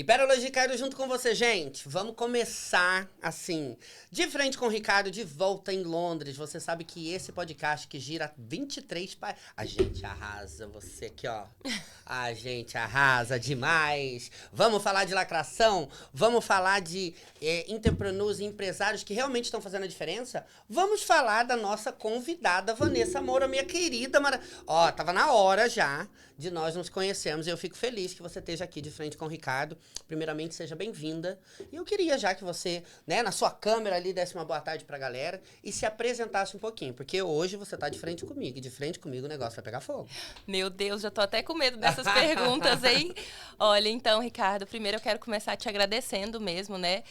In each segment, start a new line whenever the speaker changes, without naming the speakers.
E Pérolas de Ricardo junto com você, gente. Vamos começar assim, de frente com o Ricardo, de volta em Londres. Você sabe que esse podcast que gira 23 países. A gente arrasa, você aqui, ó. A gente arrasa demais. Vamos falar de lacração? Vamos falar de entrepreneurs e empresários que realmente estão fazendo a diferença? Vamos falar da nossa convidada, Vanessa Moura, minha querida. Ó, tava na hora já de nós nos conhecermos. Eu fico feliz que você esteja aqui de frente com o Ricardo. Primeiramente, seja bem-vinda. E eu queria já que você, né, na sua câmera ali, desse uma boa tarde pra galera e se apresentasse um pouquinho. Porque hoje você tá de frente comigo. E de frente comigo o negócio vai pegar fogo.
Meu Deus, já tô até com medo dessas perguntas, hein? Olha, então, Ricardo, primeiro eu quero começar te agradecendo mesmo, né?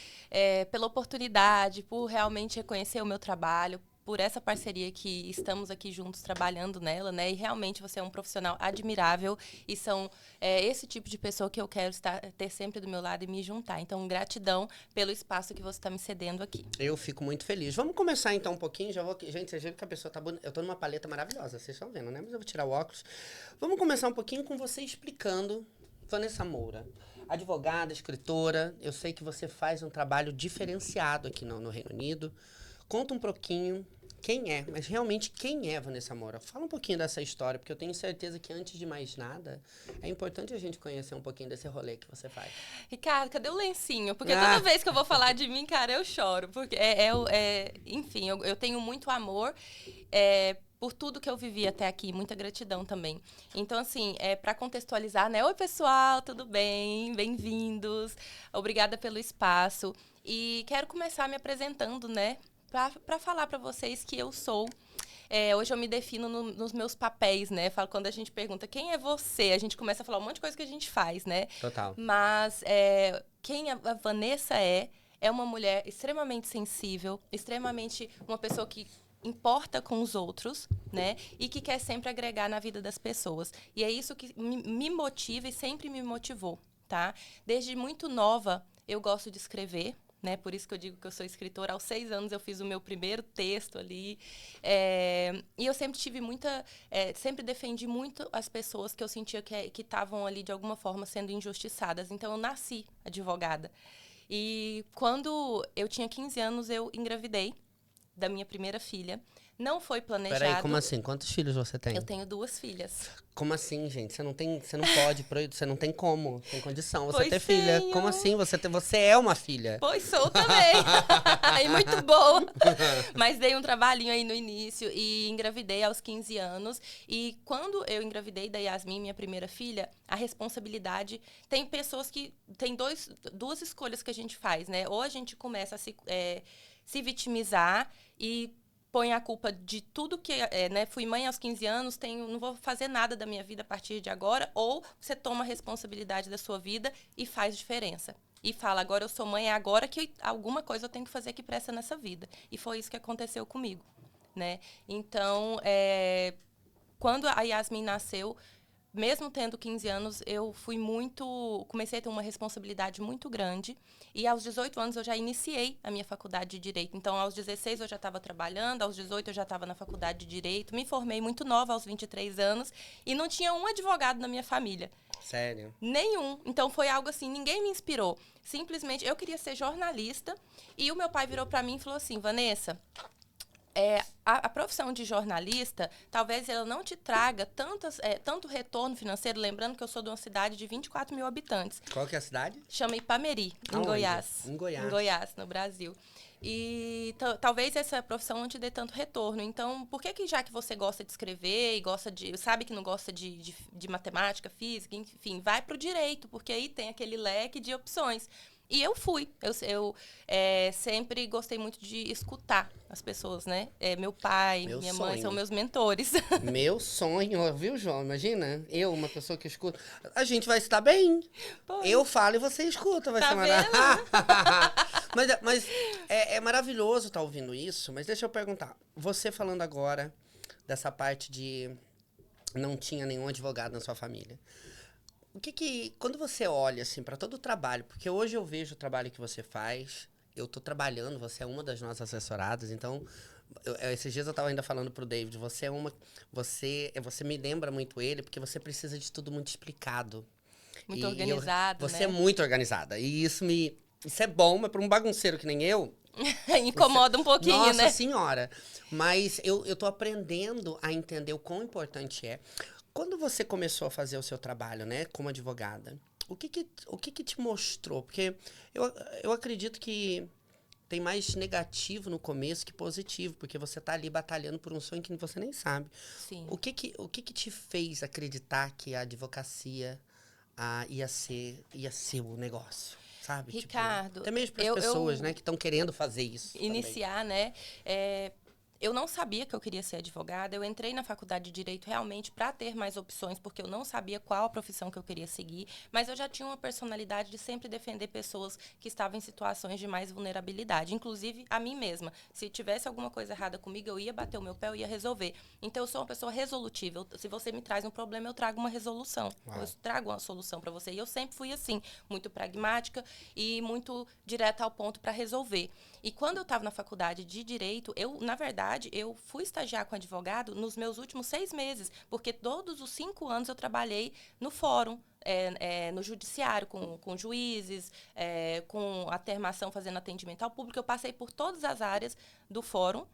Pela oportunidade, por realmente reconhecer o meu trabalho, por essa parceria que estamos aqui juntos trabalhando nela, né? E realmente você é um profissional admirável e são esse tipo de pessoa que eu quero ter sempre do meu lado e me juntar. Então, gratidão pelo espaço que você está me cedendo aqui.
Eu fico muito feliz. Vamos começar então um pouquinho. Já vou. Gente, vocês viram que a pessoa tá bonita. Eu tô numa paleta maravilhosa, vocês estão vendo, né? Mas eu vou tirar o óculos. Vamos começar um pouquinho com você explicando, Vanessa Moura. Advogada, escritora. Eu sei que você faz um trabalho diferenciado aqui no Reino Unido. Conta um pouquinho quem é, mas realmente quem é Vanessa Moura? Fala um pouquinho dessa história, porque eu tenho certeza que antes de mais nada, é importante a gente conhecer um pouquinho desse rolê que você faz.
Ricardo, cadê o lencinho? Porque toda vez que eu vou falar de mim, cara, eu choro. Porque enfim, eu tenho muito amor por tudo que eu vivi até aqui, muita gratidão também. Então, assim, para contextualizar, né? Oi, pessoal, tudo bem? Bem-vindos. Obrigada pelo espaço. E quero começar me apresentando, né? Para falar para vocês que eu sou. Hoje eu me defino nos meus papéis, né? Quando a gente pergunta quem é você, a gente começa a falar um monte de coisa que a gente faz, né?
Total.
Mas quem a Vanessa é uma mulher extremamente sensível, extremamente uma pessoa que importa com os outros, né? E que quer sempre agregar na vida das pessoas. E é isso que me motiva e sempre me motivou, tá? Desde muito nova, eu gosto de escrever, né? Por isso que eu digo que eu sou escritora. Aos 6 anos eu fiz o meu primeiro texto ali. E eu sempre tive sempre defendi muito as pessoas que eu sentia que estavam ali, de alguma forma, sendo injustiçadas. Então, eu nasci advogada. E quando eu tinha 15 anos, eu engravidei da minha primeira filha. Não foi planejado.
Peraí, como assim? Quantos filhos você tem?
Eu tenho 2 filhas.
Como assim, gente? Você não pode, você não tem como, tem condição você
Pois
ter filha.
tenho.
Como assim? Você é uma filha.
Pois sou também. E muito boa. Mas dei um trabalhinho aí no início e engravidei aos 15 anos. E quando eu engravidei da Yasmin, minha primeira filha, a responsabilidade... Tem pessoas que... Tem duas escolhas que a gente faz, né? Ou a gente começa a se vitimizar e põe a culpa de tudo que... né? Fui mãe aos 15 anos, não vou fazer nada da minha vida a partir de agora. Ou você toma a responsabilidade da sua vida e faz diferença. E fala, agora eu sou mãe, é agora que alguma coisa eu tenho que fazer que presta nessa vida. E foi isso que aconteceu comigo, né? Então, quando a Yasmin nasceu, mesmo tendo 15 anos, eu comecei a ter uma responsabilidade muito grande. E aos 18 anos eu já iniciei a minha faculdade de Direito. Então, aos 16 eu já estava trabalhando, aos 18 eu já estava na faculdade de Direito. Me formei muito nova, aos 23 anos, e não tinha um advogado na minha família.
Sério?
Nenhum. Então, foi algo assim, ninguém me inspirou. Simplesmente, eu queria ser jornalista, e o meu pai virou para mim e falou assim, Vanessa... a profissão de jornalista, talvez ela não te traga tanto retorno financeiro, lembrando que eu sou de uma cidade de 24 mil habitantes.
Qual que é a cidade?
Chama Ipameri, em Goiás.
Em Goiás.
Em Goiás, no Brasil. E talvez essa profissão não te dê tanto retorno. Então, por que já que você gosta de escrever e sabe que não gosta de matemática, física, enfim, vai para o direito, porque aí tem aquele leque de opções. E eu fui. Eu sempre gostei muito de escutar as pessoas, né? Meu pai, minha mãe são meus mentores.
Meu sonho, viu, João? Imagina, uma pessoa que escuta. A gente vai estar bem.
Pois.
Eu falo e você escuta, vai ser maravilhoso. Mas é maravilhoso estar ouvindo isso, mas deixa eu perguntar. Você falando agora dessa parte de não tinha nenhum advogado na sua família. Quando você olha, assim, para todo o trabalho, porque hoje eu vejo o trabalho que você faz, eu tô trabalhando, você é uma das nossas assessoradas, então, esses dias eu tava ainda falando pro David, você me lembra muito ele, porque você precisa de tudo muito explicado.
Muito organizado,
você é muito organizada. E isso é bom, mas para um bagunceiro que nem eu...
Incomoda um pouquinho,
Nossa
né?
Senhora! Mas eu tô aprendendo a entender o quão importante é. Quando você começou a fazer o seu trabalho, né, como advogada, o que te mostrou? Porque eu acredito que tem mais negativo no começo que positivo, porque você tá ali batalhando por um sonho que você nem sabe.
Sim.
O que te fez acreditar que a advocacia ia ser o negócio? Sabe?
Ricardo,
tipo, até mesmo para as pessoas, né, que estão querendo fazer isso.
Iniciar, também. Né? Eu não sabia que eu queria ser advogada. Eu entrei na faculdade de Direito realmente para ter mais opções, porque eu não sabia qual a profissão que eu queria seguir. Mas eu já tinha uma personalidade de sempre defender pessoas que estavam em situações de mais vulnerabilidade, inclusive a mim mesma. Se tivesse alguma coisa errada comigo, eu ia bater o meu pé, eu ia resolver. Então, eu sou uma pessoa resolutiva. Se você me traz um problema, eu trago uma resolução.
Uau.
Eu trago uma solução para você. E eu sempre fui assim, muito pragmática e muito direta ao ponto para resolver. E quando eu estava na faculdade de Direito, na verdade, eu fui estagiar com advogado nos meus últimos 6 meses, porque todos os 5 anos eu trabalhei no fórum, no judiciário, com juízes, com a termação, fazendo atendimento ao público. Eu passei por todas as áreas do fórum.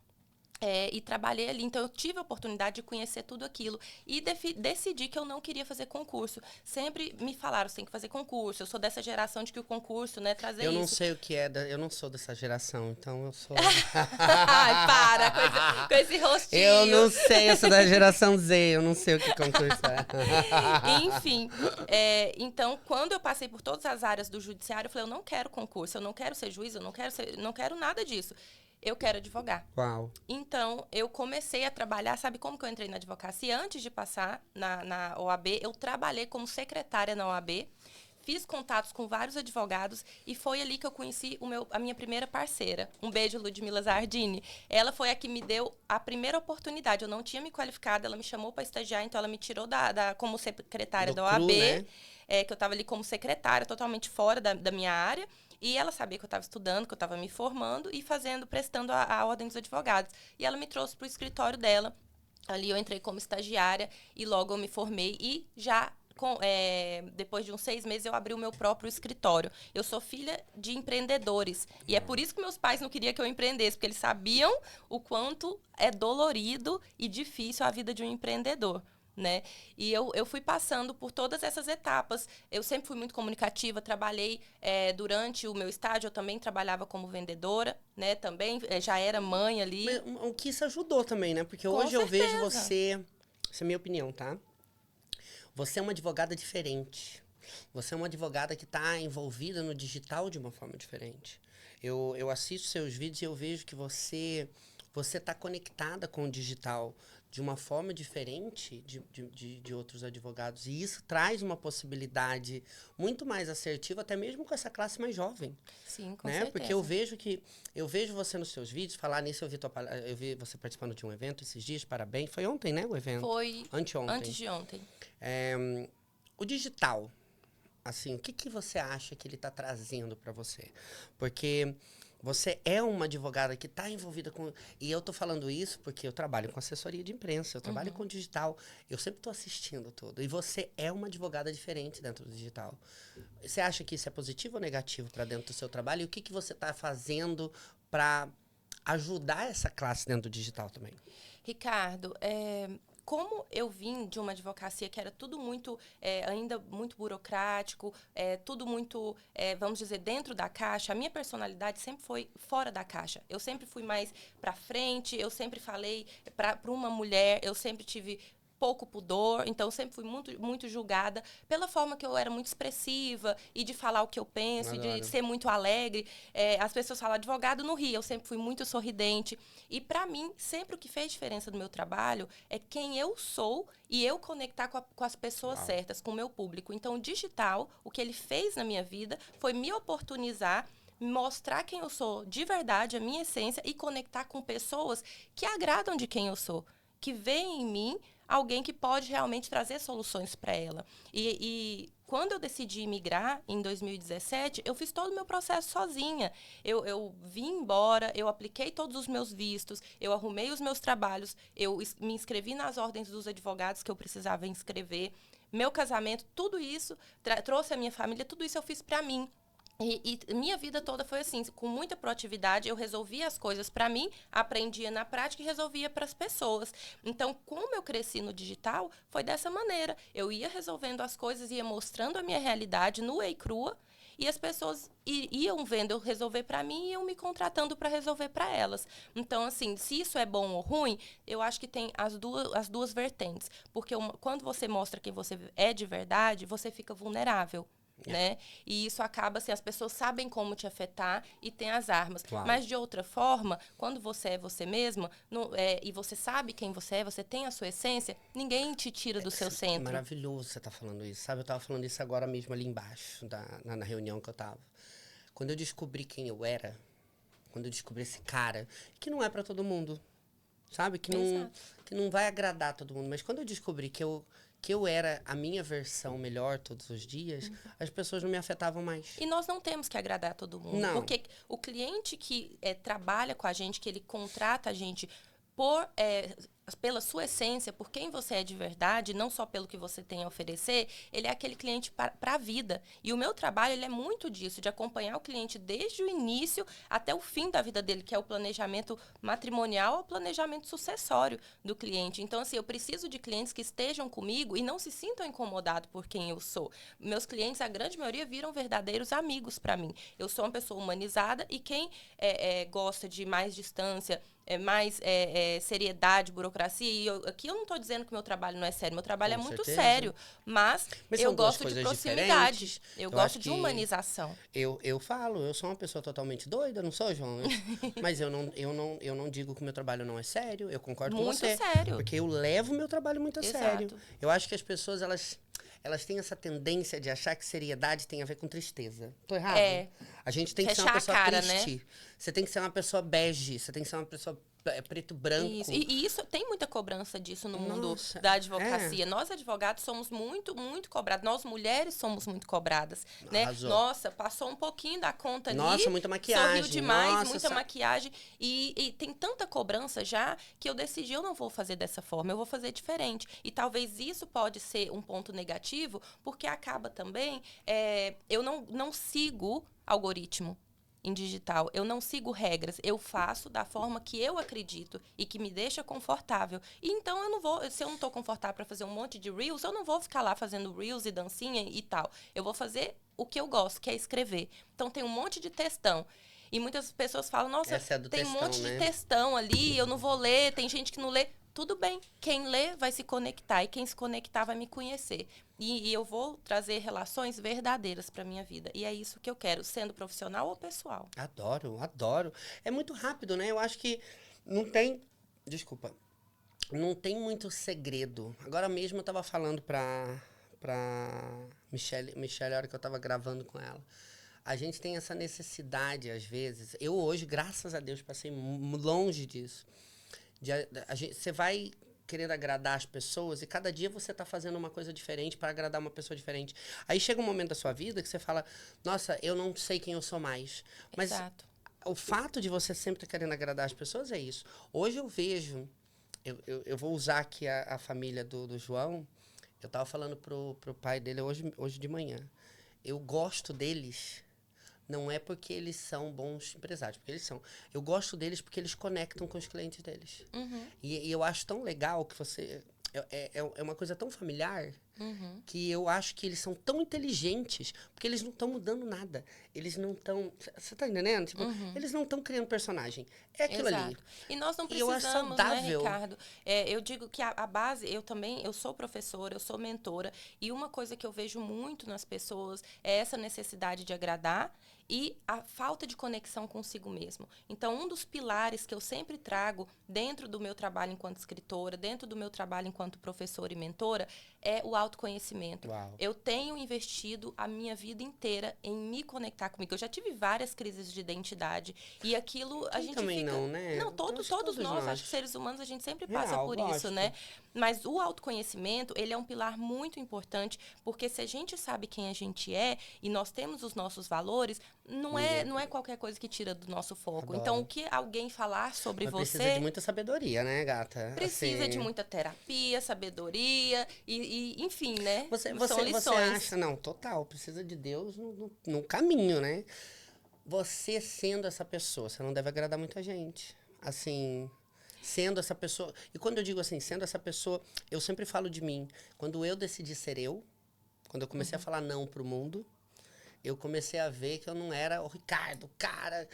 E trabalhei ali, então eu tive a oportunidade de conhecer tudo aquilo e decidi que eu não queria fazer concurso. Sempre me falaram, você tem que fazer concurso. Eu sou dessa geração de que o concurso, né, trazer isso.
Eu não sei o que é, eu não sou dessa geração, então eu sou...
Ai, para com esse rostinho.
Eu não sei, eu sou da geração Z, eu não sei o que concurso é.
Enfim, então, quando eu passei por todas as áreas do judiciário, eu falei, eu não quero concurso, eu não quero ser juiz, eu não quero nada disso. Eu quero advogar.
Uau.
Então, eu comecei a trabalhar, sabe como que eu entrei na advocacia? Antes de passar na OAB, eu trabalhei como secretária na OAB, fiz contatos com vários advogados e foi ali que eu conheci a minha primeira parceira. Um beijo, Ludmila Zardini. Ela foi a que me deu a primeira oportunidade. Eu não tinha me qualificado, ela me chamou para estagiar, então ela me tirou como secretária da OAB, que eu estava ali como secretária, totalmente fora da minha área. E ela sabia que eu estava estudando, que eu estava me formando e prestando a ordem dos advogados. E ela me trouxe para o escritório dela. Ali eu entrei como estagiária e logo eu me formei. E já, depois de uns 6 meses, eu abri o meu próprio escritório. Eu sou filha de empreendedores. E é por isso que meus pais não queriam que eu empreendesse, porque eles sabiam o quanto é dolorido e difícil a vida de um empreendedor. Né? E eu fui passando por todas essas etapas. Eu sempre fui muito comunicativa, trabalhei durante o meu estágio, eu também trabalhava como vendedora, né? Também já era mãe ali.
Mas, o que isso ajudou também, né? Porque hoje eu vejo você... Essa é a minha opinião, tá? Você é uma advogada diferente. Você é uma advogada que está envolvida no digital de uma forma diferente. Eu assisto seus vídeos e eu vejo que você está conectada com o digital de uma forma diferente de outros advogados. E isso traz uma possibilidade muito mais assertiva, até mesmo com essa classe mais jovem.
Sim, com
né?
certeza.
Porque eu vejo você nos seus vídeos, falar nisso, eu vi você participando de um evento esses dias, parabéns. Foi ontem, né, o evento?
Foi
anteontem.
antes de ontem.
O digital, assim, o que você acha que ele está trazendo para você? Porque você é uma advogada que está envolvida com... E eu estou falando isso porque eu trabalho com assessoria de imprensa, eu trabalho com digital, eu sempre estou assistindo tudo. E você é uma advogada diferente dentro do digital. Você acha que isso é positivo ou negativo para dentro do seu trabalho? E o que você está fazendo para ajudar essa classe dentro do digital também?
Ricardo, como eu vim de uma advocacia que era tudo muito, ainda muito burocrático, tudo muito, vamos dizer, dentro da caixa, a minha personalidade sempre foi fora da caixa. Eu sempre fui mais para frente, eu sempre falei para uma mulher, eu sempre tive pouco pudor, então sempre fui muito, muito julgada pela forma que eu era muito expressiva e de falar o que eu penso, e de ser muito alegre. As pessoas falam advogado no Rio, eu sempre fui muito sorridente. E para mim, sempre o que fez diferença no meu trabalho é quem eu sou e eu conectar com as pessoas certas, com o meu público. Então, o digital, o que ele fez na minha vida foi me oportunizar, mostrar quem eu sou de verdade, a minha essência, e conectar com pessoas que agradam de quem eu sou, que veem em mim alguém que pode realmente trazer soluções para ela. E quando eu decidi migrar, em 2017, eu fiz todo o meu processo sozinha. Eu vim embora, eu apliquei todos os meus vistos, eu arrumei os meus trabalhos, eu me inscrevi nas ordens dos advogados que eu precisava inscrever, meu casamento, tudo isso, trouxe a minha família, tudo isso eu fiz pra mim. E minha vida toda foi assim, com muita proatividade, eu resolvia as coisas para mim, aprendia na prática e resolvia para as pessoas. Então, como eu cresci no digital, foi dessa maneira. Eu ia resolvendo as coisas, ia mostrando a minha realidade nua e crua, e as pessoas iam vendo eu resolver para mim e iam me contratando para resolver para elas. Então, assim, se isso é bom ou ruim, eu acho que tem as duas vertentes. Porque quando você mostra quem você é de verdade, você fica vulnerável. Né? E isso acaba assim, as pessoas sabem como te afetar e tem as armas.
Claro.
Mas de outra forma, quando você é você mesma e você sabe quem você é, você tem a sua essência, ninguém te tira do seu centro.
Maravilhoso você tá falando isso, sabe? Eu tava falando isso agora mesmo ali embaixo, na reunião que eu tava. Quando eu descobri quem eu era, quando eu descobri esse cara, que não é pra todo mundo, sabe? Que não vai agradar todo mundo, mas quando eu descobri que eu era a minha versão melhor todos os dias, as pessoas não me afetavam mais.
E nós não temos que agradar todo mundo.
Não.
Porque o cliente que trabalha com a gente, que ele contrata a gente pela sua essência, por quem você é de verdade, não só pelo que você tem a oferecer, ele é aquele cliente para a vida. E o meu trabalho ele é muito disso, de acompanhar o cliente desde o início até o fim da vida dele, que é o planejamento matrimonial ou planejamento sucessório do cliente. Então, assim, eu preciso de clientes que estejam comigo e não se sintam incomodados por quem eu sou. Meus clientes, a grande maioria, viram verdadeiros amigos para mim. Eu sou uma pessoa humanizada e quem gosta de mais distância, mais seriedade, burocracia. E aqui eu não estou dizendo que meu trabalho não é sério. Meu trabalho é muito sério. Mas eu gosto de proximidade.
Diferentes.
Eu gosto de humanização.
Eu falo, eu sou uma pessoa totalmente doida, não sou, João? Mas eu não digo que o meu trabalho não é sério. Eu concordo com você.
Muito sério.
Porque eu levo o meu trabalho muito a sério. Eu acho que as pessoas, elas têm essa tendência de achar que seriedade tem a ver com tristeza. Tô errado? A gente tem que ser uma pessoa triste. Né? Você tem que ser uma pessoa bege. Você tem que ser uma pessoa preto branco.
Isso. E isso tem muita cobrança disso no mundo da advocacia. Nós, advogados, somos muito, muito cobrados. Nós, mulheres, somos muito cobradas. Né? Nossa, passou um pouquinho da conta ali.
Nossa, muita maquiagem.
Sorriu demais, muita maquiagem. E tem tanta cobrança já que eu decidi, eu não vou fazer dessa forma, eu vou fazer diferente. E talvez isso pode ser um ponto negativo, porque acaba também, eu não sigo algoritmo em digital. Eu não sigo regras. Eu faço da forma que eu acredito e que me deixa confortável. E então eu não vou, se eu não estou confortável para fazer um monte de reels, eu não vou ficar lá fazendo reels e dancinha e tal. Eu vou fazer o que eu gosto, que é escrever. Então tem um monte de textão. E muitas pessoas falam, nossa, tem um monte de textão ali, eu não vou ler, tem gente que não lê. Tudo bem, quem lê vai se conectar e quem se conectar vai me conhecer. E eu vou trazer relações verdadeiras para minha vida. E é isso que eu quero, sendo profissional ou pessoal.
Adoro, adoro. É muito rápido, né? Eu acho que não tem... Desculpa. Não tem muito segredo. Agora mesmo eu tava falando pra Michelle, a hora que eu tava gravando com ela. A gente tem essa necessidade, às vezes. Eu hoje, graças a Deus, passei longe disso. Você vai querendo agradar as pessoas e cada dia você tá fazendo uma coisa diferente para agradar uma pessoa diferente. Aí chega um momento da sua vida que você fala, nossa, eu não sei quem eu sou mais. Mas o fato de você sempre estar querendo agradar as pessoas é isso. Hoje eu vejo, eu vou usar aqui a família do João, eu tava falando pro pai dele hoje de manhã. Eu gosto deles... Não é porque eles são bons empresários, porque eles são. Eu gosto deles porque eles conectam com os clientes deles. E eu acho tão legal que você... É uma coisa tão familiar que eu acho que eles são tão inteligentes porque eles não estão mudando nada. Eles não estão... Você tá entendendo? Tipo, eles não estão criando personagem. É aquilo ali.
E nós não precisamos, né, Ricardo? Eu digo que a base, eu sou professora, eu sou mentora, e uma coisa que eu vejo muito nas pessoas é essa necessidade de agradar e a falta de conexão consigo mesmo. Então, um dos pilares que eu sempre trago dentro do meu trabalho enquanto escritora, dentro do meu trabalho enquanto professora e mentora, é o autoconhecimento.
Uau.
Eu tenho investido a minha vida inteira em me conectar comigo. Eu já tive várias crises de identidade e aquilo a gente
também
fica...
não, né?
Não, todos nós, acho que seres humanos, a gente sempre passa por isso, né? Mas o autoconhecimento, ele é um pilar muito importante, porque se a gente sabe quem a gente é e nós temos os nossos valores, não é qualquer coisa que tira do nosso foco.
Adoro.
Então, o que alguém falar sobre você...
Precisa de muita sabedoria, né, gata?
Precisa de muita terapia, sabedoria e enfim, né?
Você
São lições.
acha, não, total, precisa de Deus no caminho, né? Você sendo essa pessoa, você não deve agradar muita gente. Assim, sendo essa pessoa. E quando eu digo assim, sendo essa pessoa, eu sempre falo de mim. Quando eu decidi ser eu, quando eu comecei a falar não pro mundo, eu comecei a ver que eu não era o Ricardo, o cara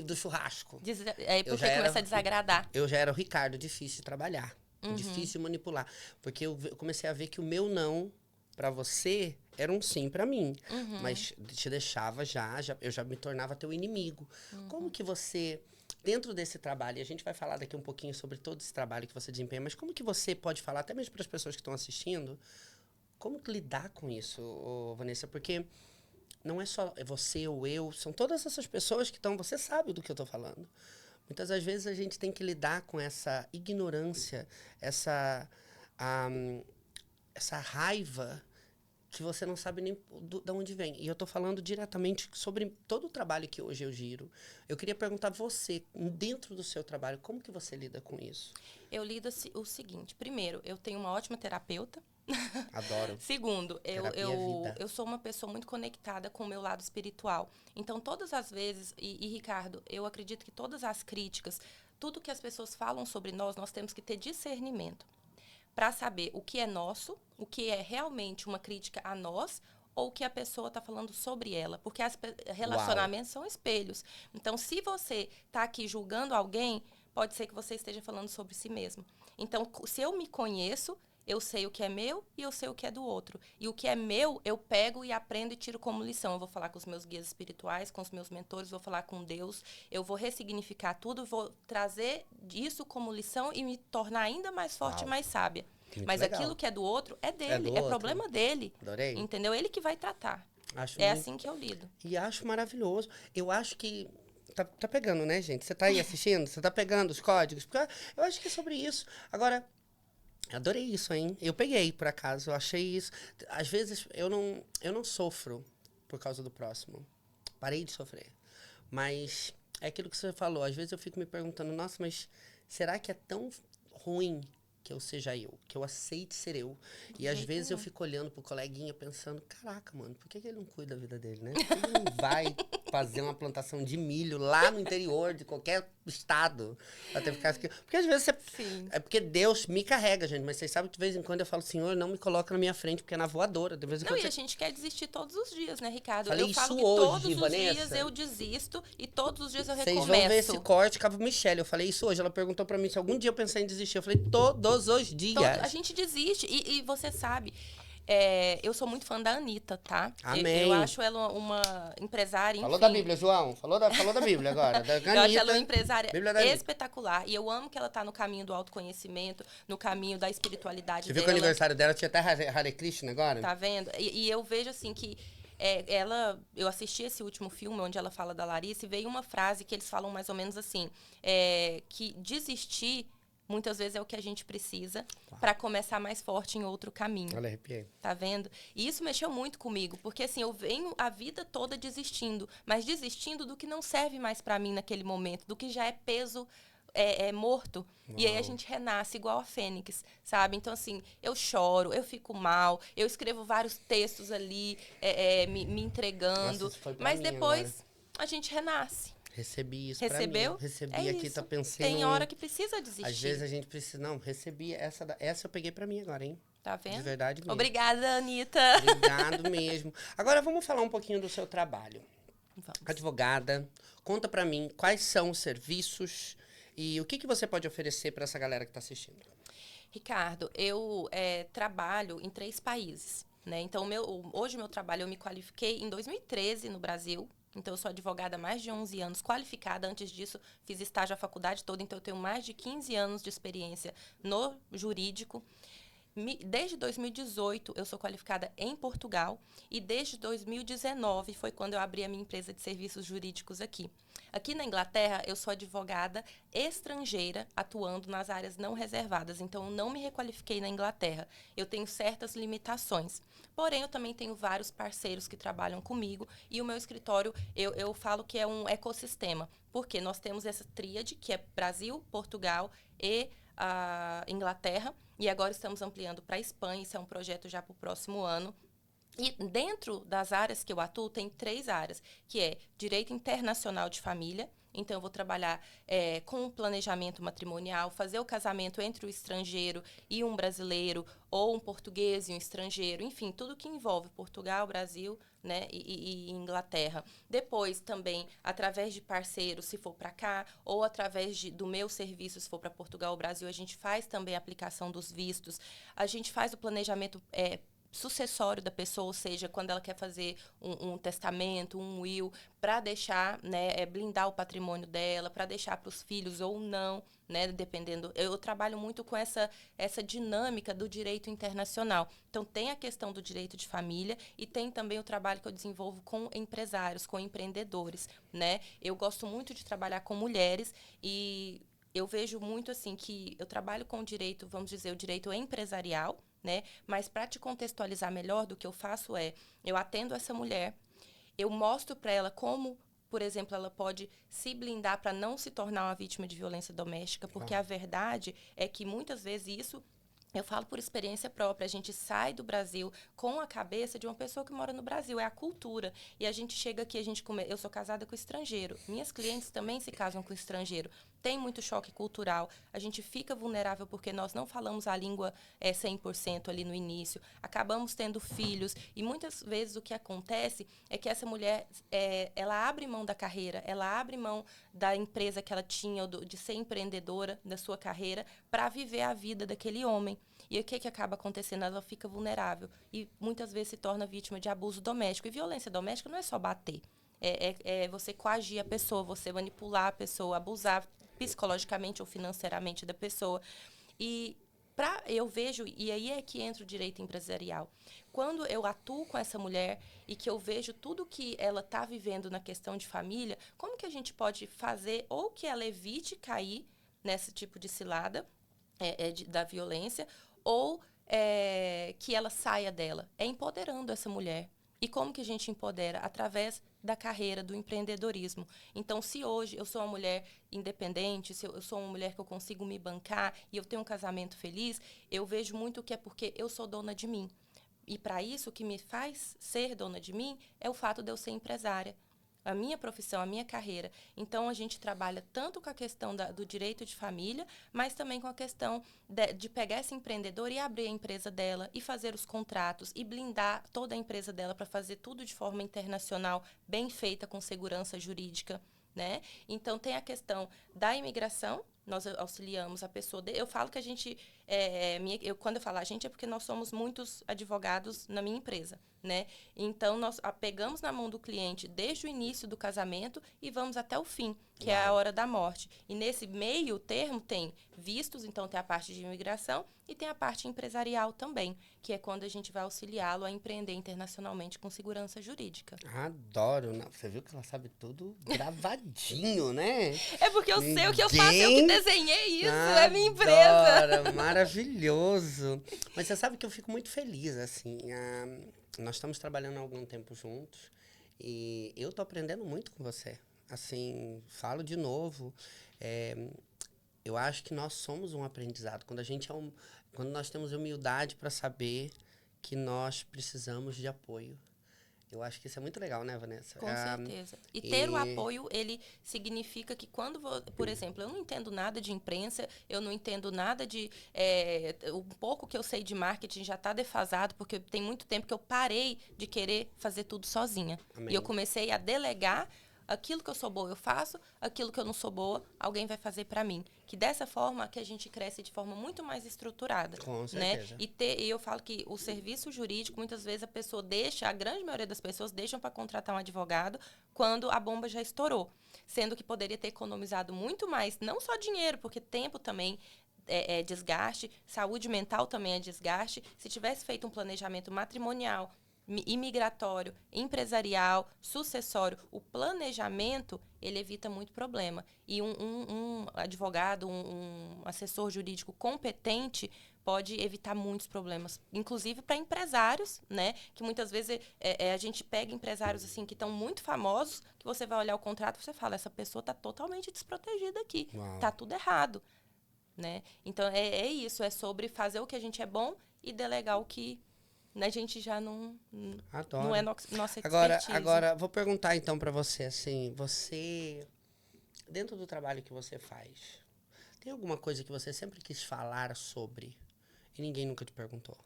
do churrasco.
Aí porque começa a desagradar.
Eu já era o Ricardo, difícil de trabalhar, difícil de manipular. Porque eu comecei a ver que o meu não pra você era um sim pra mim. Mas te deixava eu já me tornava teu inimigo. Como que você, dentro desse trabalho, e a gente vai falar daqui um pouquinho sobre todo esse trabalho que você desempenha, mas como que você pode falar, até mesmo para as pessoas que estão assistindo, como que lidar com isso, Vanessa? Porque não é só você ou eu, são todas essas pessoas que estão, você sabe do que eu estou falando. Muitas das vezes a gente tem que lidar com essa ignorância, essa raiva que você não sabe nem de onde vem. E eu estou falando diretamente sobre todo o trabalho que hoje eu giro. Eu queria perguntar a você, dentro do seu trabalho, como que você lida com isso?
Eu lido o seguinte. Primeiro, eu tenho uma ótima terapeuta.
Adoro.
Segundo, eu sou uma pessoa muito conectada com o meu lado espiritual. Então, todas as vezes, e Ricardo, eu acredito que todas as críticas, tudo que as pessoas falam sobre nós temos que ter discernimento para saber o que é nosso, o que é realmente uma crítica a nós, ou o que a pessoa está falando sobre ela. Porque relacionamentos são espelhos. Então, se você está aqui julgando alguém, pode ser que você esteja falando sobre si mesmo. Então, se eu me conheço, eu sei o que é meu e eu sei o que é do outro. E o que é meu, eu pego e aprendo e tiro como lição. Eu vou falar com os meus guias espirituais, com os meus mentores, vou falar com Deus. Eu vou ressignificar tudo, vou trazer isso como lição e me tornar ainda mais forte e mais sábia.
Muito
Mas
legal.
Aquilo que é do outro é dele, é problema dele.
Adorei.
Entendeu? Ele que vai tratar. Assim que eu lido.
E acho maravilhoso. Eu acho que tá pegando, né, gente? Você tá aí assistindo? Você tá pegando os códigos? Porque eu acho que é sobre isso. Agora, adorei isso, hein? Eu peguei, por acaso. Eu achei isso. Às vezes, eu não sofro por causa do próximo. Parei de sofrer. Mas é aquilo que você falou. Às vezes eu fico me perguntando, nossa, mas será que é tão ruim que eu seja eu? Que eu aceite ser eu? E às vezes eu fico olhando pro coleguinha pensando, caraca, mano, por que ele não cuida da vida dele, né? Por que ele não vai fazer uma plantação de milho lá no interior de qualquer estado? Pra ter que ficar aqui? Porque às vezes
Sim.
é porque Deus me carrega, gente. Mas vocês sabem que de vez em quando eu falo, Senhor, não me coloca na minha frente, porque é na voadora. De vez em quando
a gente quer desistir todos os dias, né, Ricardo?
Falei
eu falo
isso
que
hoje,
todos os
Vanessa.
dias eu desisto e todos os dias eu
Vocês
recomeço.
vão ver esse corte com a Michelle. Eu falei isso hoje. Ela perguntou pra mim se algum dia eu pensei em desistir. Eu falei, todos os dias.
A gente desiste. E você sabe, eu sou muito fã da Anitta, tá?
Amém.
Eu acho ela uma empresária,
Falou
enfim.
da Bíblia, João. Falou da Bíblia agora. Da
Eu acho ela uma empresária
Bíblia
espetacular. E eu amo que ela tá no caminho do autoconhecimento, no caminho da espiritualidade
Você
dela.
viu que o aniversário dela tinha até Hare Krishna agora?
Tá vendo? E eu vejo assim que eu assisti esse último filme onde ela fala da Larissa e veio uma frase que eles falam mais ou menos assim, que desistir muitas vezes é o que a gente precisa para começar mais forte em outro caminho.
Olha, arrepiei.
Tá vendo? E isso mexeu muito comigo, porque assim, eu venho a vida toda desistindo, mas desistindo do que não serve mais para mim naquele momento, do que já é peso morto. Uau. E aí a gente renasce igual a Fênix, sabe? Então, assim, eu choro, eu fico mal, eu escrevo vários textos ali, me entregando.
Nossa, isso foi pra
mas
mim
depois
agora.
A gente renasce.
Recebi isso
Recebeu?
pra mim. Recebi aqui,
isso.
tá pensando...
Tem hora que precisa desistir.
Às vezes a gente precisa... Não, recebi essa eu peguei pra mim agora, hein?
Tá vendo?
De verdade mesmo.
Obrigada, Anitta.
Obrigado mesmo. Agora vamos falar um pouquinho do seu trabalho.
Vamos.
Advogada, conta pra mim quais são os serviços e o que você pode oferecer pra essa galera que tá assistindo.
Ricardo, eu trabalho em 3 países, né? Então, hoje o meu trabalho, eu me qualifiquei em 2013 no Brasil. Então, eu sou advogada há mais de 11 anos, qualificada. Antes disso, fiz estágio a faculdade toda. Então, eu tenho mais de 15 anos de experiência no jurídico. Desde 2018, eu sou qualificada em Portugal. E desde 2019 foi quando eu abri a minha empresa de serviços jurídicos aqui. Aqui na Inglaterra, eu sou advogada estrangeira, atuando nas áreas não reservadas. Então, eu não me requalifiquei na Inglaterra. Eu tenho certas limitações. Porém, eu também tenho vários parceiros que trabalham comigo. E o meu escritório, eu falo que é um ecossistema. Porque nós temos essa tríade, que é Brasil, Portugal e a Inglaterra. e agora estamos ampliando para a Espanha, isso é um projeto já para o próximo ano. E dentro das áreas que eu atuo, tem 3 áreas, que é direito internacional de família. Então, eu vou trabalhar com o planejamento matrimonial, fazer o casamento entre o estrangeiro e um brasileiro, ou um português e um estrangeiro, enfim, tudo que envolve Portugal, Brasil, né, e Inglaterra. Depois, também, através de parceiros, se for para cá, ou através do meu serviço, se for para Portugal ou Brasil, a gente faz também a aplicação dos vistos, a gente faz o planejamento sucessório da pessoa, ou seja, quando ela quer fazer um testamento, um will, para deixar, né, blindar o patrimônio dela, para deixar para os filhos ou não, né, dependendo. Eu trabalho muito com essa dinâmica do direito internacional. Então, tem a questão do direito de família e tem também o trabalho que eu desenvolvo com empresários, com empreendedores, né? Eu gosto muito de trabalhar com mulheres e eu vejo muito assim que eu trabalho com o direito, vamos dizer, o direito empresarial, né? Mas para te contextualizar melhor do que eu faço eu atendo essa mulher, eu mostro para ela como, por exemplo, ela pode se blindar para não se tornar uma vítima de violência doméstica, porque a verdade é que muitas vezes isso, eu falo por experiência própria, a gente sai do Brasil com a cabeça de uma pessoa que mora no Brasil, é a cultura. E a gente chega aqui, eu sou casada com estrangeiro, minhas clientes também se casam com estrangeiro. Tem muito choque cultural, a gente fica vulnerável porque nós não falamos a língua 100% ali no início, acabamos tendo filhos e muitas vezes o que acontece é que essa mulher, ela abre mão da carreira, ela abre mão da empresa que ela tinha, de ser empreendedora da sua carreira, para viver a vida daquele homem. E o que acaba acontecendo? Ela fica vulnerável e muitas vezes se torna vítima de abuso doméstico. E violência doméstica não é só bater. É você coagir a pessoa, você manipular a pessoa, abusar psicologicamente ou financeiramente da pessoa. E eu vejo, e aí é que entra o direito empresarial. Quando eu atuo com essa mulher e que eu vejo tudo que ela está vivendo na questão de família, como que a gente pode fazer ou que ela evite cair nesse tipo de cilada da violência ou que ela saia dela? É empoderando essa mulher. E como que a gente empodera? Através da carreira, do empreendedorismo. Então, se hoje eu sou uma mulher independente, se eu sou uma mulher que eu consigo me bancar e eu tenho um casamento feliz, eu vejo muito que é porque eu sou dona de mim. E para isso, o que me faz ser dona de mim é o fato de eu ser empresária. A minha profissão, a minha carreira. Então, a gente trabalha tanto com a questão do direito de família, mas também com a questão de pegar essa empreendedora e abrir a empresa dela, e fazer os contratos, e blindar toda a empresa dela para fazer tudo de forma internacional, bem feita, com segurança jurídica, né? Então, tem a questão da imigração. Nós auxiliamos a pessoa. Eu falo que a gente... quando eu falo a gente, é porque nós somos muitos advogados na minha empresa, né? Então, nós pegamos na mão do cliente desde o início do casamento e vamos até o fim, que é a hora da morte. E nesse meio termo tem vistos, então tem a parte de imigração e tem a parte empresarial também, que é quando a gente vai auxiliá-lo a empreender internacionalmente com segurança jurídica.
Adoro. Não, você viu que ela sabe tudo gravadinho, né?
É porque eu sei o que eu faço, eu que desenhei isso, é minha empresa.
Maravilhoso. Mas você sabe que eu fico muito feliz, assim. Nós estamos trabalhando há algum tempo juntos e eu tô aprendendo muito com você. Assim, falo de novo, eu acho que nós somos um aprendizado. Quando nós temos humildade para saber que nós precisamos de apoio. Eu acho que isso é muito legal, né, Vanessa?
Com certeza. E ter o apoio, ele significa que quando, por exemplo, eu não entendo nada de imprensa, eu não entendo nada de... um pouco que eu sei de marketing já está defasado, porque tem muito tempo que eu parei de querer fazer tudo sozinha.
Amém.
E eu comecei a delegar aquilo que eu sou boa, eu faço. Aquilo que eu não sou boa, alguém vai fazer para mim. Que dessa forma que a gente cresce de forma muito mais estruturada.
Com certeza.
Né? E eu falo que o serviço jurídico, muitas vezes a grande maioria das pessoas deixam para contratar um advogado quando a bomba já estourou. Sendo que poderia ter economizado muito mais, não só dinheiro, porque tempo também é desgaste, saúde mental também é desgaste. Se tivesse feito um planejamento matrimonial, imigratório, empresarial, sucessório, o planejamento, ele evita muito problema. E um advogado, um assessor jurídico competente pode evitar muitos problemas, inclusive para empresários, né? Que muitas vezes a gente pega empresários assim que estão muito famosos, que você vai olhar o contrato e você fala, essa pessoa está totalmente desprotegida aqui, está tudo errado. né? Então, é isso. É sobre fazer o que a gente é bom e delegar o que a gente já não
Adoro.
é nossa expertise.
Agora, vou perguntar então pra você, assim, você, dentro do trabalho que você faz, tem alguma coisa que você sempre quis falar sobre e ninguém nunca te perguntou?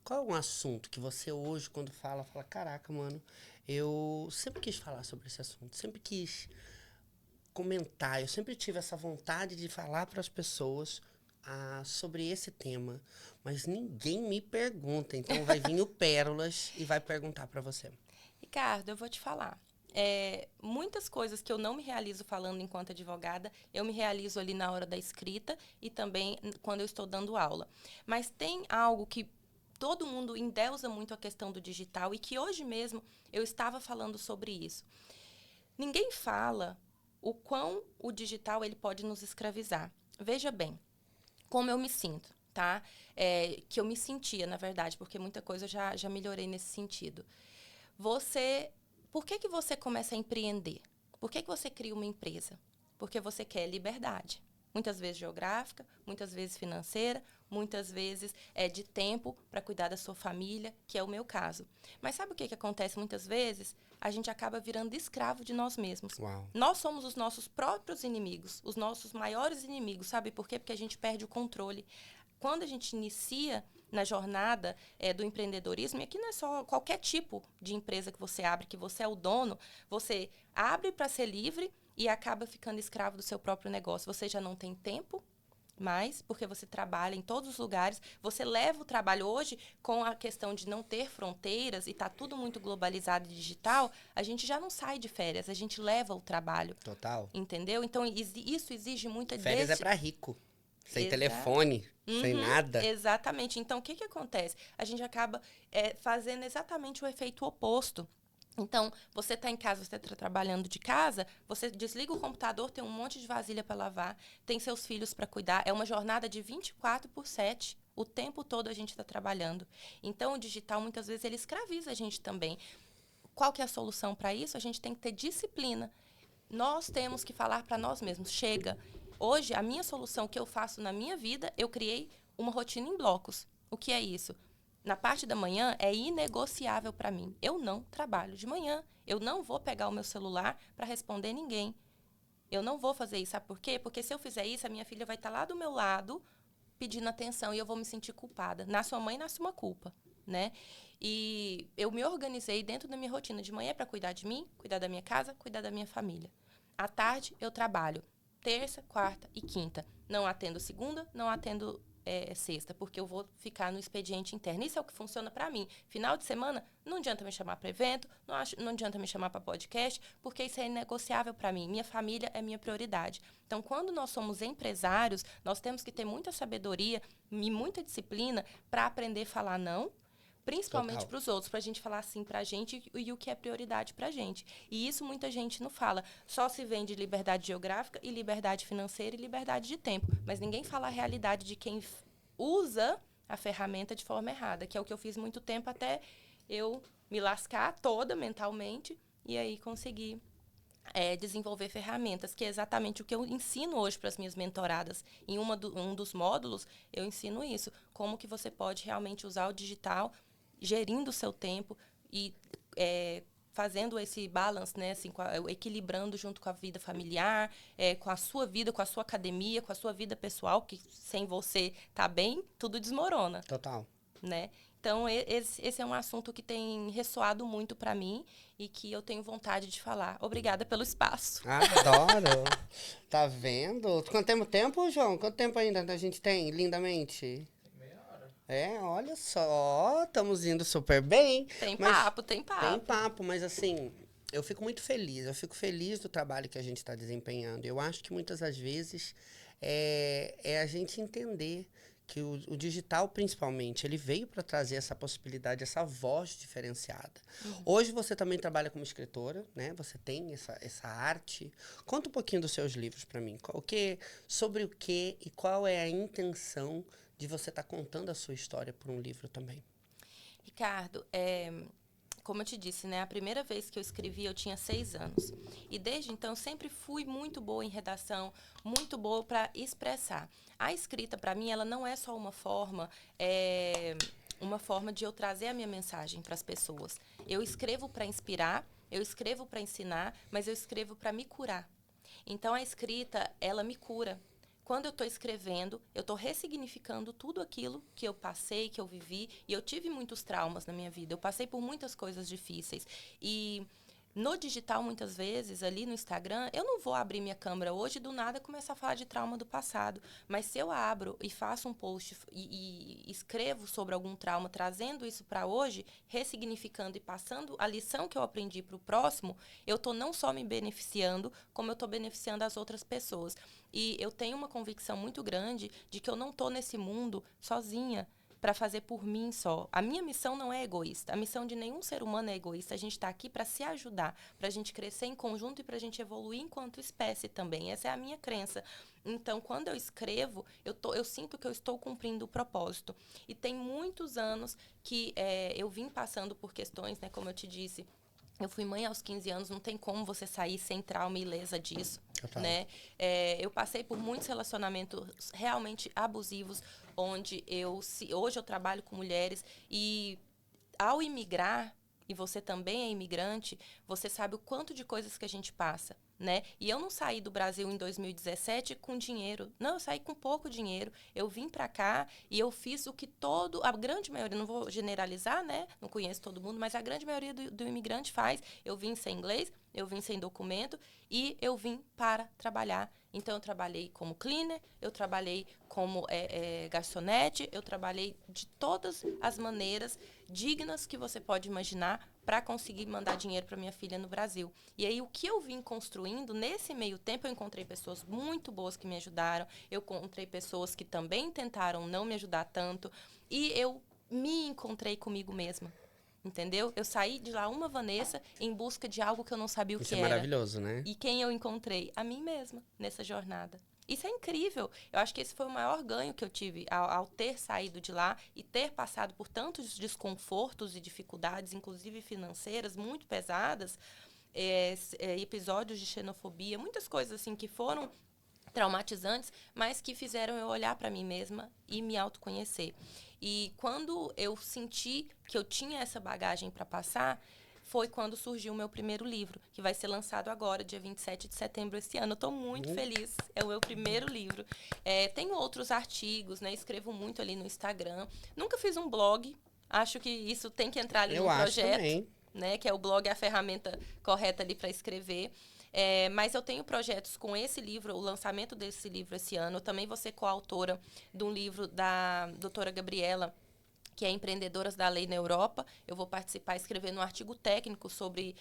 Qual é um assunto que você hoje, quando fala, caraca, mano, eu sempre quis falar sobre esse assunto, sempre quis comentar, eu sempre tive essa vontade de falar para as pessoas sobre esse tema, mas ninguém me pergunta, então vai vir o Pérolas e vai perguntar para você.
Ricardo, eu vou te falar. Muitas coisas que eu não me realizo falando enquanto advogada, eu me realizo ali na hora da escrita e também quando eu estou dando aula. Mas tem algo que todo mundo endeusa muito a questão do digital e que hoje mesmo eu estava falando sobre isso. Ninguém fala o quão o digital ele pode nos escravizar. Veja bem, como eu me sinto, tá? Que eu me sentia, na verdade, porque muita coisa eu já melhorei nesse sentido. Por que você começa a empreender? Por que você cria uma empresa? Porque você quer liberdade. Muitas vezes geográfica, muitas vezes financeira, muitas vezes de tempo para cuidar da sua família, que é o meu caso. Mas sabe o que acontece muitas vezes? A gente acaba virando escravo de nós mesmos.
Uau.
Nós somos os nossos próprios inimigos, os nossos maiores inimigos. Sabe por quê? Porque a gente perde o controle. Quando a gente inicia na jornada do empreendedorismo, e aqui não é só qualquer tipo de empresa que você abre, que você é o dono, você abre para ser livre e acaba ficando escravo do seu próprio negócio. Você já não tem tempo mais, porque você trabalha em todos os lugares. Você leva o trabalho hoje com a questão de não ter fronteiras e está tudo muito globalizado e digital. A gente já não sai de férias, a gente leva o trabalho.
Total.
Entendeu? Então, isso exige muita
Férias é para rico. Sem telefone, sem nada.
Exatamente. Então, o que acontece? A gente acaba fazendo exatamente o efeito oposto. Então, você está em casa, você está trabalhando de casa, você desliga o computador, tem um monte de vasilha para lavar, tem seus filhos para cuidar. É uma jornada de 24/7. O tempo todo a gente está trabalhando. Então, o digital, muitas vezes, ele escraviza a gente também. Qual que é a solução para isso? A gente tem que ter disciplina. Nós temos que falar para nós mesmos, chega. Hoje, a minha solução que eu faço na minha vida, eu criei uma rotina em blocos. O que é isso? Na parte da manhã, é inegociável para mim. Eu não trabalho de manhã. Eu não vou pegar o meu celular para responder ninguém. Eu não vou fazer isso. Sabe por quê? Porque se eu fizer isso, a minha filha vai estar lá do meu lado pedindo atenção e eu vou me sentir culpada. Na sua mãe, nasce uma culpa, né? E eu me organizei dentro da minha rotina de manhã para cuidar de mim, cuidar da minha casa, cuidar da minha família. À tarde, eu trabalho terça, quarta e quinta. Não atendo segunda, não atendo sexta, porque eu vou ficar no expediente interno. Isso é o que funciona para mim. Final de semana, não adianta me chamar para evento, não adianta me chamar para podcast, porque isso é inegociável para mim. Minha família é minha prioridade. Então, quando nós somos empresários, nós temos que ter muita sabedoria e muita disciplina para aprender a falar não, principalmente para os outros, para a gente falar assim para a gente e o que é prioridade para a gente. E isso muita gente não fala. Só se vende liberdade geográfica e liberdade financeira e liberdade de tempo. Mas ninguém fala a realidade de quem usa a ferramenta de forma errada, que é o que eu fiz muito tempo até eu me lascar toda mentalmente e aí conseguir desenvolver ferramentas, que é exatamente o que eu ensino hoje para as minhas mentoradas. Em um dos módulos, eu ensino isso. Como que você pode realmente usar o digital gerindo o seu tempo e fazendo esse balance, né, assim, equilibrando junto com a vida familiar, com a sua vida, com a sua academia, com a sua vida pessoal, que sem você tá bem, tudo desmorona.
Total.
Né? Então, esse é um assunto que tem ressoado muito para mim e que eu tenho vontade de falar. Obrigada pelo espaço.
Adoro. Tá vendo? Quanto tempo, João? Quanto tempo ainda a gente tem, lindamente? Olha só, estamos indo super bem.
Tem papo.
Tem papo, mas assim, eu fico muito feliz. Eu fico feliz do trabalho que a gente está desempenhando. Eu acho que muitas das vezes é a gente entender que o digital, principalmente, ele veio para trazer essa possibilidade, essa voz diferenciada. Hoje você também trabalha como escritora, né? Você tem essa arte. Conta um pouquinho dos seus livros para mim. Sobre o que e qual é a intenção de você estar contando a sua história por um livro também?
Ricardo, como eu te disse, né? A primeira vez que eu escrevi, eu tinha 6 anos. E desde então, eu sempre fui muito boa em redação, muito boa para expressar. A escrita, para mim, ela não é só uma forma de eu trazer a minha mensagem para as pessoas. Eu escrevo para inspirar, eu escrevo para ensinar, mas eu escrevo para me curar. Então, a escrita, ela me cura. Quando eu estou escrevendo, eu estou ressignificando tudo aquilo que eu passei, que eu vivi. E eu tive muitos traumas na minha vida. Eu passei por muitas coisas difíceis. E no digital, muitas vezes, ali no Instagram, eu não vou abrir minha câmera hoje e do nada começar a falar de trauma do passado. Mas se eu abro e faço um post e escrevo sobre algum trauma, trazendo isso para hoje, ressignificando e passando a lição que eu aprendi para o próximo, eu estou não só me beneficiando, como eu estou beneficiando as outras pessoas. E eu tenho uma convicção muito grande de que eu não estou nesse mundo sozinha para fazer por mim só. A minha missão não é egoísta. A missão de nenhum ser humano é egoísta. A gente está aqui para se ajudar, para a gente crescer em conjunto e para a gente evoluir enquanto espécie também. Essa é a minha crença. Então, quando eu escrevo, eu sinto que eu estou cumprindo o propósito. E tem muitos anos que eu vim passando por questões, né, como eu te disse. Eu fui mãe aos 15 anos, não tem como você sair sem trauma e ilesa disso, né? Eu passei por muitos relacionamentos realmente abusivos, onde hoje eu trabalho com mulheres e ao imigrar, e você também é imigrante, você sabe o quanto de coisas que a gente passa, né? E eu não saí do Brasil em 2017 com dinheiro. Não, eu saí com pouco dinheiro. Eu vim pra cá e eu fiz o que a grande maioria, não vou generalizar, né? Não conheço todo mundo, mas a grande maioria do imigrante faz. Eu vim sem inglês, eu vim sem documento e eu vim para trabalhar. Então, eu trabalhei como cleaner, eu trabalhei como garçonete, eu trabalhei de todas as maneiras dignas que você pode imaginar para conseguir mandar dinheiro para minha filha no Brasil. E aí, o que eu vim construindo, nesse meio tempo, eu encontrei pessoas muito boas que me ajudaram, eu encontrei pessoas que também tentaram não me ajudar tanto, e eu me encontrei comigo mesma. Entendeu? Eu saí de lá uma Vanessa em busca de algo que eu não sabia o que era.
Isso é maravilhoso, né?
E quem eu encontrei? A mim mesma, nessa jornada. Isso é incrível. Eu acho que esse foi o maior ganho que eu tive ao ter saído de lá e ter passado por tantos desconfortos e dificuldades, inclusive financeiras, muito pesadas, episódios de xenofobia, muitas coisas assim que foram traumatizantes, mas que fizeram eu olhar para mim mesma e me autoconhecer. E quando eu senti que eu tinha essa bagagem para passar, foi quando surgiu o meu primeiro livro, que vai ser lançado agora, dia 27 de setembro esse ano. Eu estou muito feliz. É o meu primeiro livro. Tenho outros artigos, né? Escrevo muito ali no Instagram. Nunca fiz um blog. Acho que isso tem que entrar ali no projeto. Né? Que é o blog, é a ferramenta correta ali para escrever. Mas eu tenho projetos com esse livro, o lançamento desse livro esse ano. Eu também vou ser coautora de um livro da doutora Gabriela, que é Empreendedoras da Lei na Europa. Eu vou participar escrevendo um artigo técnico sobre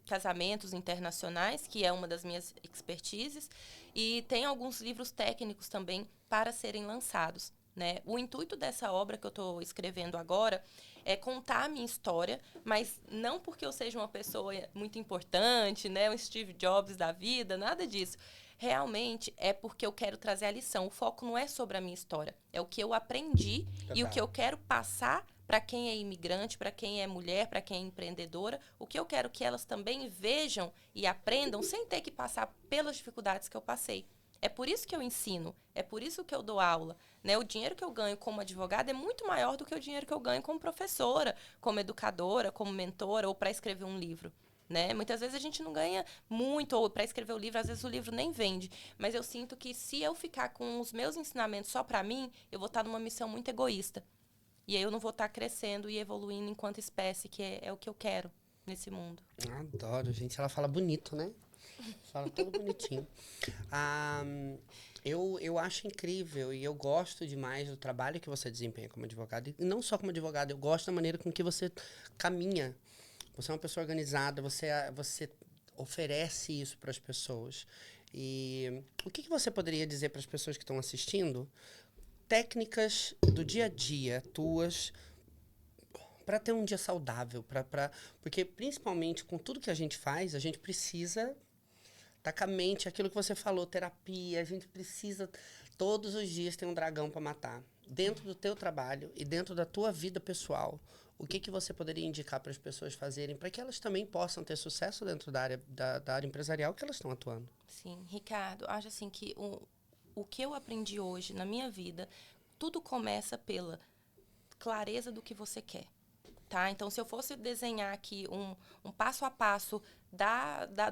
casamentos internacionais, que é uma das minhas expertises. E tem alguns livros técnicos também para serem lançados. Né? O intuito dessa obra que eu estou escrevendo agora é contar a minha história, mas não porque eu seja uma pessoa muito importante, né? Um Steve Jobs da vida, nada disso. Realmente é porque eu quero trazer a lição. O foco não é sobre a minha história, é o que eu aprendi e o que eu quero passar para quem é imigrante, para quem é mulher, para quem é empreendedora. O que eu quero que elas também vejam e aprendam sem ter que passar pelas dificuldades que eu passei. É por isso que eu ensino, é por isso que eu dou aula. Né? O dinheiro que eu ganho como advogada é muito maior do que o dinheiro que eu ganho como professora, como educadora, como mentora ou para escrever um livro. Né? Muitas vezes a gente não ganha muito, ou para escrever o livro, às vezes o livro nem vende. Mas eu sinto que se eu ficar com os meus ensinamentos só para mim, eu vou estar numa missão muito egoísta. E aí eu não vou estar crescendo e evoluindo enquanto espécie, que é o que eu quero nesse mundo.
Adoro, gente. Ela fala bonito, né? Fala tudo bonitinho. Eu acho incrível e eu gosto demais do trabalho que você desempenha como advogado. E não só como advogado, eu gosto da maneira com que você caminha. Você é uma pessoa organizada, você oferece isso para as pessoas. E o que você poderia dizer para as pessoas que estão assistindo? Técnicas do dia a dia tuas para ter um dia saudável. Porque, principalmente, com tudo que a gente faz, a gente precisa estar com a mente, aquilo que você falou, terapia. A gente precisa, todos os dias, ter um dragão para matar. Dentro do teu trabalho e dentro da tua vida pessoal. o que você poderia indicar para as pessoas fazerem para que elas também possam ter sucesso dentro da área, da área empresarial que elas estão atuando?
Sim, Ricardo, acho assim que o que eu aprendi hoje na minha vida, tudo começa pela clareza do que você quer. Tá? Então, se eu fosse desenhar aqui um passo a passo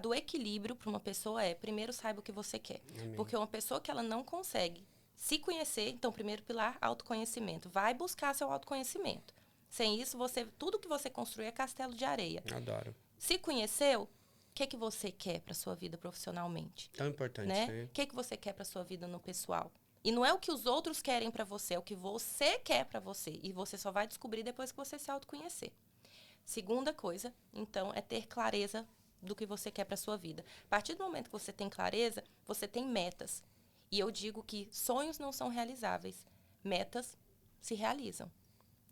do equilíbrio para uma pessoa, primeiro saiba o que você quer.
Amém.
Porque uma pessoa que ela não consegue se conhecer, então, primeiro pilar, autoconhecimento. Vai buscar seu autoconhecimento. Sem isso, tudo que você construir é castelo de areia.
Adoro.
Se conheceu, o que você quer para sua vida profissionalmente?
Tão importante, né?
O que você quer para sua vida no pessoal? E não é o que os outros querem para você, é o que você quer para você. E você só vai descobrir depois que você se autoconhecer. Segunda coisa, então, é ter clareza do que você quer para sua vida. A partir do momento que você tem clareza, você tem metas. E eu digo que sonhos não são realizáveis. Metas se realizam.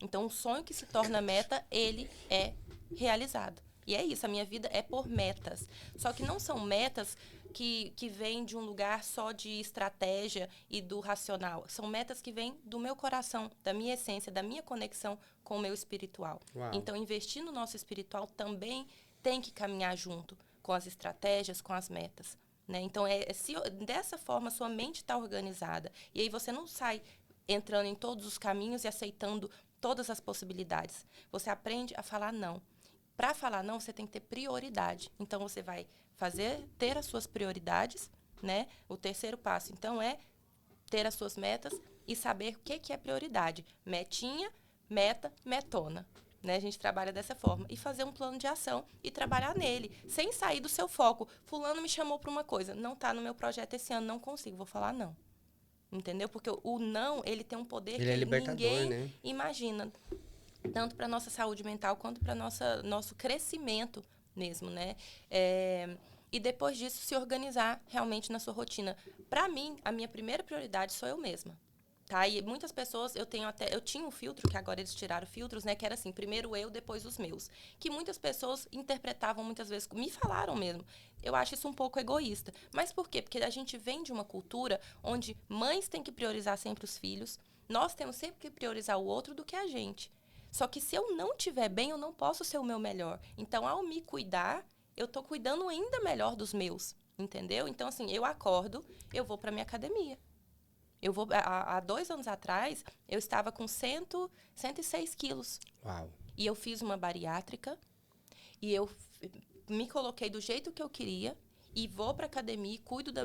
Então, um sonho que se torna meta, ele é realizado. E é isso, a minha vida é por metas. Só que não são metas que vêm de um lugar só de estratégia e do racional. São metas que vêm do meu coração, da minha essência, da minha conexão com o meu espiritual.
Uau.
Então, investir no nosso espiritual também tem que caminhar junto com as estratégias, com as metas. Né? Então, dessa forma, sua mente está organizada. E aí você não sai entrando em todos os caminhos e aceitando todas as possibilidades. Você aprende a falar não. Para falar não, você tem que ter prioridade. Então, você vai ter as suas prioridades, né? O terceiro passo, então, é ter as suas metas e saber o que é prioridade. Metinha, meta, metona. Né? A gente trabalha dessa forma. E fazer um plano de ação e trabalhar nele, sem sair do seu foco. Fulano me chamou para uma coisa. Não está no meu projeto esse ano, não consigo, vou falar não. Entendeu? Porque o não, ele tem um poder
ele
que
é libertador,
ninguém
né?
imagina. Tanto para a nossa saúde mental, quanto para nosso crescimento mesmo, né? E depois disso, se organizar realmente na sua rotina. Para mim, a minha primeira prioridade sou eu mesma. Tá? E muitas pessoas, eu tinha um filtro, que agora eles tiraram filtros, né? Que era assim, primeiro eu, depois os meus. Que muitas pessoas interpretavam muitas vezes, me falaram mesmo. Eu acho isso um pouco egoísta. Mas por quê? Porque a gente vem de uma cultura onde mães têm que priorizar sempre os filhos, nós temos sempre que priorizar o outro do que a gente. Só que se eu não estiver bem, eu não posso ser o meu melhor. Então, ao me cuidar, eu estou cuidando ainda melhor dos meus, entendeu? Então, assim, eu acordo, eu vou para minha academia. Há 2 anos atrás, eu estava com 106 quilos.
Uau.
E eu fiz uma bariátrica, e eu me coloquei do jeito que eu queria, e vou para a academia,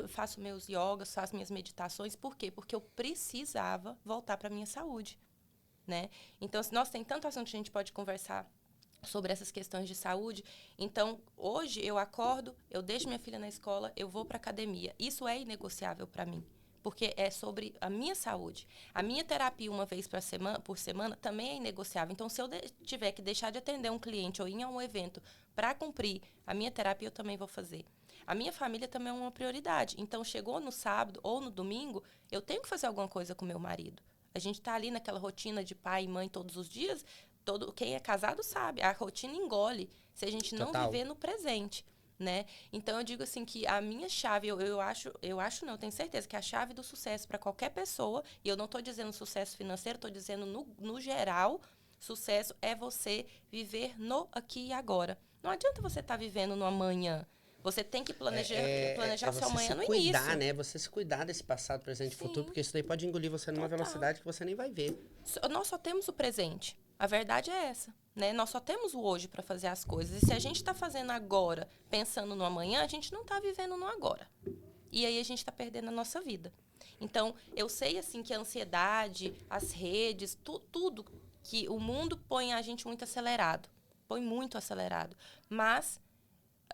faço meus yogas, faço minhas meditações. Por quê? Porque eu precisava voltar para a minha saúde. Né? Então, nós tem tanto assunto que a gente pode conversar sobre essas questões de saúde. Então, hoje eu acordo, eu deixo minha filha na escola, eu vou para a academia. Isso é inegociável para mim, porque é sobre a minha saúde. A minha terapia uma vez por semana também é inegociável. Então, se eu tiver que deixar de atender um cliente ou ir a um evento para cumprir a minha terapia, eu também vou fazer. A minha família também é uma prioridade. Então, chegou no sábado ou no domingo, eu tenho que fazer alguma coisa com meu marido. A gente está ali naquela rotina de pai e mãe todos os dias. Quem é casado sabe, a rotina engole se a gente não viver no presente, né? Então, eu digo assim que a minha chave, eu acho não, eu tenho certeza que a chave do sucesso para qualquer pessoa, e eu não estou dizendo sucesso financeiro, estou dizendo no geral, sucesso é você viver no aqui e agora. Não adianta você estar vivendo no amanhã. Você tem que planejar seu amanhã no início.
Você se cuidar, né? Você se cuidar desse passado, presente e futuro, porque isso daí pode engolir você numa velocidade que você nem vai ver.
Nós só temos o presente. A verdade é essa, né? Nós só temos o hoje para fazer as coisas. E se a gente está fazendo agora, pensando no amanhã, a gente não está vivendo no agora. E aí a gente está perdendo a nossa vida. Então, eu sei assim que a ansiedade, as redes, tudo que o mundo põe a gente muito acelerado. Põe muito acelerado. Mas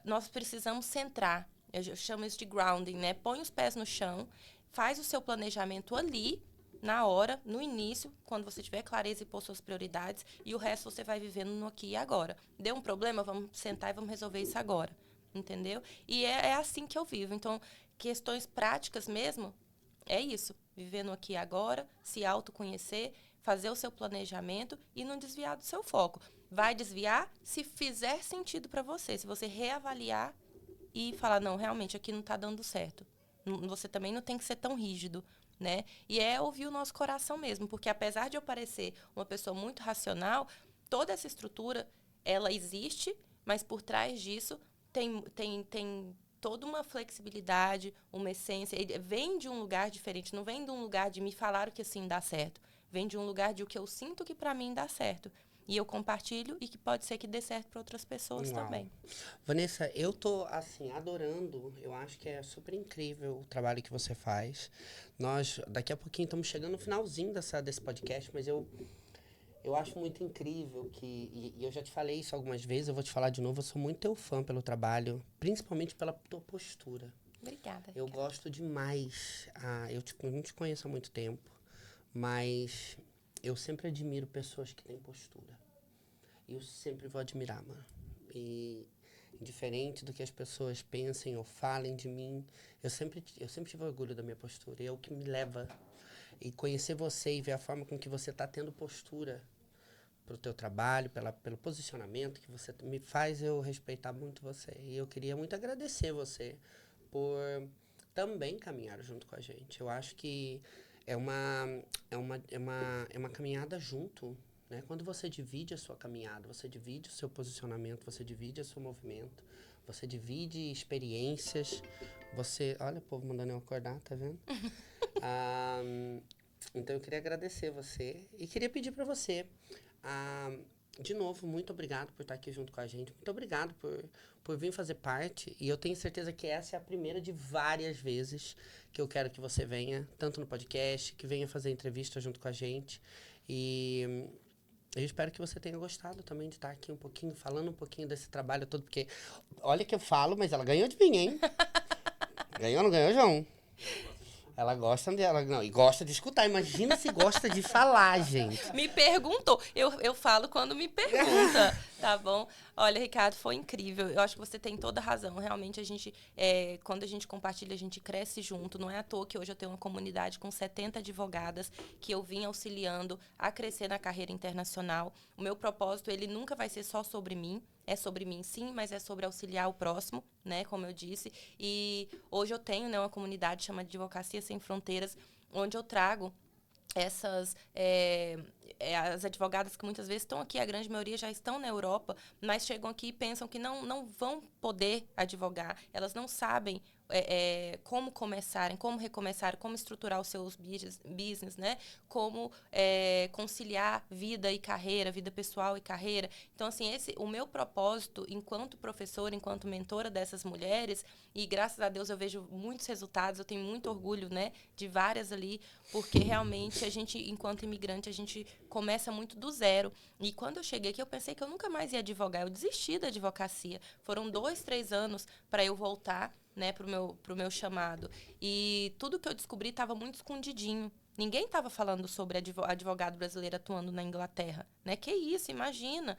nós precisamos centrar. Eu chamo isso de grounding, né? Põe os pés no chão, faz o seu planejamento ali, na hora, no início, quando você tiver clareza e pôr suas prioridades, e o resto você vai vivendo no aqui e agora. Deu um problema? Vamos sentar e vamos resolver isso agora. Entendeu? E é assim que eu vivo. Então, questões práticas mesmo, é isso. Viver no aqui e agora, se autoconhecer, fazer o seu planejamento e não desviar do seu foco. Vai desviar se fizer sentido para você. Se você reavaliar e falar, não, realmente, aqui não está dando certo. Você também não tem que ser tão rígido, né? E é ouvir o nosso coração mesmo. Porque apesar de eu parecer uma pessoa muito racional, toda essa estrutura, ela existe, mas por trás disso tem toda uma flexibilidade, uma essência. Ele vem de um lugar diferente, não vem de um lugar de me falaram que assim dá certo. Vem de um lugar de o que eu sinto que para mim dá certo. E eu compartilho e que pode ser que dê certo para outras pessoas também.
Vanessa, eu tô, assim, adorando. Eu acho que é super incrível o trabalho que você faz. Nós, daqui a pouquinho, estamos chegando no finalzinho desse podcast, mas eu acho muito incrível que... E eu já te falei isso algumas vezes, eu vou te falar de novo. Eu sou muito teu fã pelo trabalho, principalmente pela tua postura.
Obrigada.
Eu gosto demais. Eu não te conheço há muito tempo, mas eu sempre admiro pessoas que têm postura. E eu sempre vou admirar, mano. E indiferente do que as pessoas pensem ou falem de mim, eu sempre tive orgulho da minha postura. E é o que me leva. E conhecer você e ver a forma com que você está tendo postura pro teu trabalho, pelo posicionamento que você me faz eu respeitar muito você. E eu queria muito agradecer você por também caminhar junto com a gente. Eu acho que é uma caminhada junto, né? Quando você divide a sua caminhada, você divide o seu posicionamento, você divide o seu movimento, você divide experiências, você... Olha o povo mandando eu acordar, tá vendo? Então eu queria agradecer você e queria pedir para você, de novo, muito obrigado por estar aqui junto com a gente, muito obrigado por vir fazer parte, e eu tenho certeza que essa é a primeira de várias vezes que eu quero que você venha, tanto no podcast, que venha fazer entrevista junto com a gente, e eu espero que você tenha gostado também de estar aqui um pouquinho, falando um pouquinho desse trabalho todo, porque olha que eu falo, mas ela ganhou de mim, hein? Ganhou, não ganhou, João? Ela gosta dela, não, e gosta de escutar. Imagina se gosta de falar, gente.
Me perguntou. Eu falo quando me pergunta, tá bom? Olha, Ricardo, foi incrível. Eu acho que você tem toda a razão. Realmente, quando a gente compartilha, a gente cresce junto. Não é à toa que hoje eu tenho uma comunidade com 70 advogadas que eu vim auxiliando a crescer na carreira internacional. O meu propósito, ele nunca vai ser só sobre mim. É sobre mim, sim, mas é sobre auxiliar o próximo, né, como eu disse. E hoje eu tenho, né, uma comunidade chamada Advocacia Sem Fronteiras, onde eu trago essas as advogadas que muitas vezes estão aqui, a grande maioria já estão na Europa, mas chegam aqui e pensam que não vão poder advogar. Elas não sabem como começarem, como recomeçar, como estruturar os seus business, né? Como conciliar vida e carreira, vida pessoal e carreira. Então, assim, o meu propósito, enquanto professora, enquanto mentora dessas mulheres, e graças a Deus eu vejo muitos resultados, eu tenho muito orgulho, né, de várias ali, porque realmente a gente, enquanto imigrante, a gente começa muito do zero. E quando eu cheguei aqui, eu pensei que eu nunca mais ia advogar. Eu desisti da advocacia. Foram 2, 3 anos para eu voltar, né, pro meu chamado. E tudo que eu descobri estava muito escondidinho. Ninguém estava falando sobre advogado brasileiro atuando na Inglaterra, né? Que isso, imagina.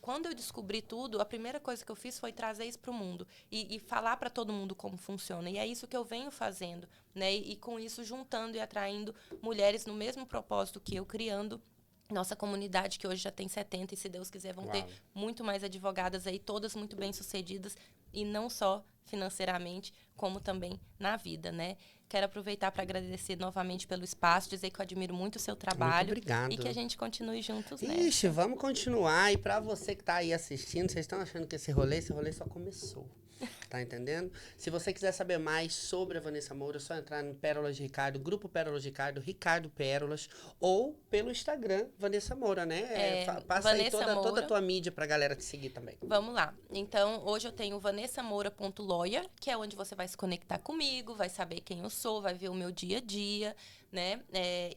Quando eu descobri tudo, a primeira coisa que eu fiz foi trazer isso para o mundo e falar para todo mundo como funciona. E é isso que eu venho fazendo, né? E com isso juntando e atraindo mulheres no mesmo propósito que eu, criando nossa comunidade, que hoje já tem 70, e se Deus quiser vão ter muito mais advogadas aí, todas muito bem-sucedidas, e não só financeiramente, como também na vida, né? Quero aproveitar para agradecer novamente pelo espaço, dizer que eu admiro muito o seu trabalho.
Muito obrigado.
E que a gente continue juntos, né?
Ixi, vamos continuar. E para você que tá aí assistindo, vocês estão achando que esse rolê só começou. Tá entendendo? Se você quiser saber mais sobre a Vanessa Moura, é só entrar no Pérolas de Ricardo, Grupo Pérolas de Ricardo, Ricardo Pérolas, ou pelo Instagram, Vanessa Moura, né? Passa
Vanessa
aí toda
Moura.
a tua mídia pra galera te seguir também.
Vamos lá. Então, hoje eu tenho vanessamoura.lawyer, que é onde você vai se conectar comigo, vai saber quem eu sou, vai ver o meu dia a dia, né?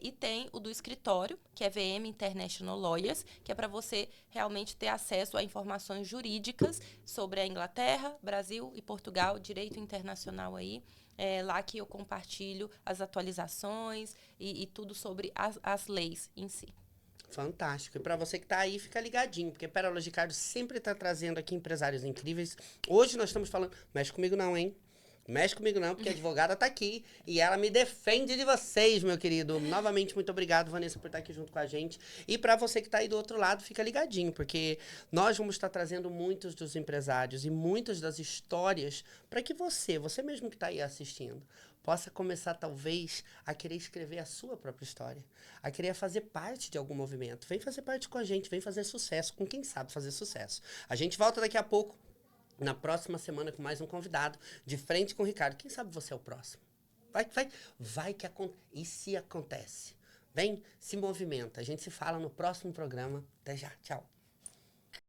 E tem o do escritório, que é VM International Lawyers, que é para você realmente ter acesso a informações jurídicas sobre a Inglaterra, Brasil e Portugal, direito internacional aí. É lá que eu compartilho as atualizações e tudo sobre as leis em si.
Fantástico. E para você que tá aí, fica ligadinho, porque Pérolas de Ricardo sempre tá trazendo aqui empresários incríveis. Hoje nós estamos falando... Mexe comigo não, hein? Mexe comigo não, porque a advogada tá aqui e ela me defende de vocês, meu querido. Novamente, muito obrigado, Vanessa, por estar aqui junto com a gente. E para você que tá aí do outro lado, fica ligadinho, porque nós vamos estar trazendo muitos dos empresários e muitas das histórias para que você mesmo que tá aí assistindo, possa começar, talvez, a querer escrever a sua própria história, a querer fazer parte de algum movimento. Vem fazer parte com a gente, vem fazer sucesso com quem sabe fazer sucesso. A gente volta daqui a pouco, na próxima semana, com mais um convidado, de frente com o Ricardo. Quem sabe você é o próximo? Vai que acontece. E se acontece? Vem, se movimenta. A gente se fala no próximo programa. Até já. Tchau.